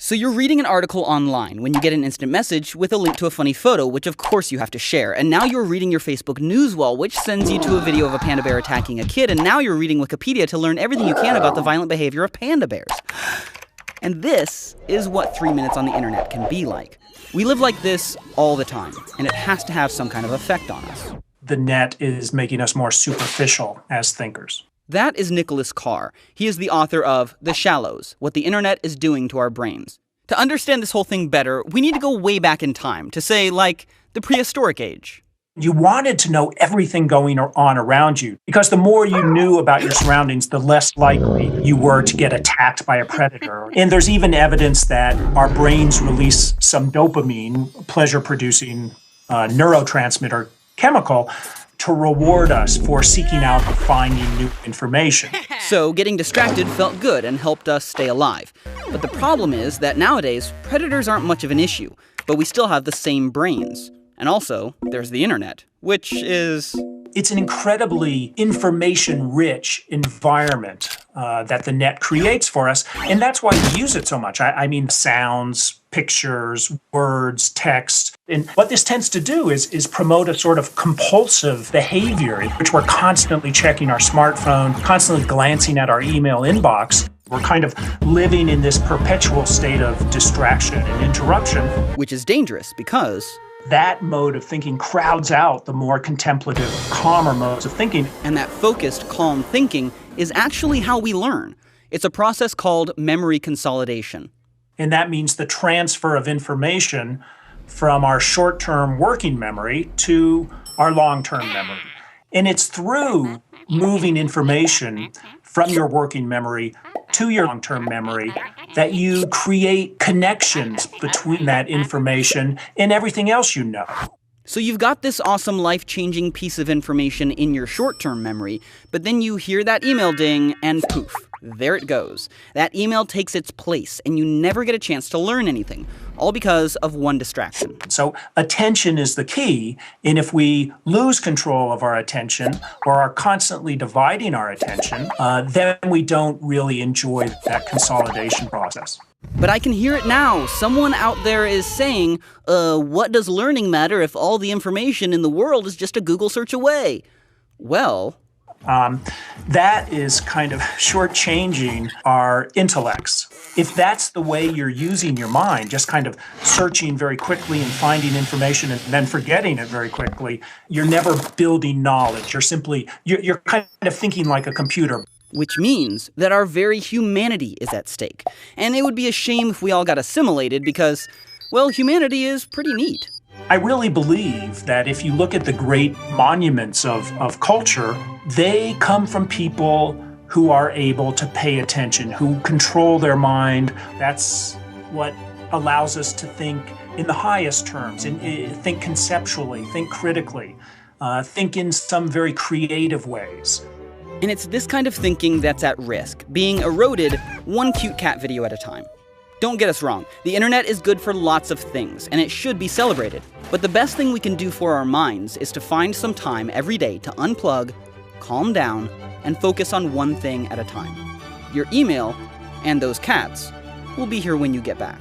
So you're reading an article online when you get an instant message with a link to a funny photo, which of course you have to share. And now you're reading your Facebook news wall, which sends you to a video of a panda bear attacking a kid. And now you're reading Wikipedia to learn everything you can about the violent behavior of panda bears. And this is what 3 minutes on the internet can be like. We live like this all the time, and it has to have some kind of effect on us. The net is making us more superficial as thinkers. That is Nicholas Carr. He is the author of The Shallows, What the Internet is Doing to Our Brains. To understand this whole thing better, we need to go way back in time, to say, like, the prehistoric age. You wanted to know everything going on around you, because the more you knew about your surroundings, the less likely you were to get attacked by a predator. And there's even evidence that our brains release some dopamine, pleasure-producing neurotransmitter chemical, to reward us for seeking out and finding new information. So getting distracted felt good and helped us stay alive. But the problem is that nowadays, predators aren't much of an issue, but we still have the same brains. And also, there's the internet, which is... It's an incredibly information-rich environment that the net creates for us, and that's why we use it so much. I mean, sounds, pictures, words, text. And what this tends to do is promote a sort of compulsive behavior in which we're constantly checking our smartphone, constantly glancing at our email inbox. We're kind of living in this perpetual state of distraction and interruption. Which is dangerous because... that mode of thinking crowds out the more contemplative, calmer modes of thinking. And that focused, calm thinking is actually how we learn. It's a process called memory consolidation. And that means the transfer of information from our short-term working memory to our long-term memory. And it's through moving information from your working memory to your long-term memory that you create connections between that information and everything else you know. So you've got this awesome life-changing piece of information in your short-term memory, but then you hear that email ding and poof, there it goes. That email takes its place and you never get a chance to learn anything, all because of one distraction. So attention is the key, and if we lose control of our attention or are constantly dividing our attention, then we don't really enjoy that consolidation process. But I can hear it now. Someone out there is saying, what does learning matter if all the information in the world is just a Google search away? Well... that is kind of shortchanging our intellects. If that's the way you're using your mind, just kind of searching very quickly and finding information and then forgetting it very quickly, you're never building knowledge. You're kind of thinking like a computer. Which means that our very humanity is at stake. And it would be a shame if we all got assimilated because, well, humanity is pretty neat. I really believe that if you look at the great monuments of culture, they come from people who are able to pay attention, who control their mind. That's what allows us to think in the highest terms, and think conceptually, think critically, think in some very creative ways. And it's this kind of thinking that's at risk, being eroded one cute cat video at a time. Don't get us wrong, the internet is good for lots of things, and it should be celebrated. But the best thing we can do for our minds is to find some time every day to unplug, calm down, and focus on one thing at a time. Your email, and those cats, will be here when you get back.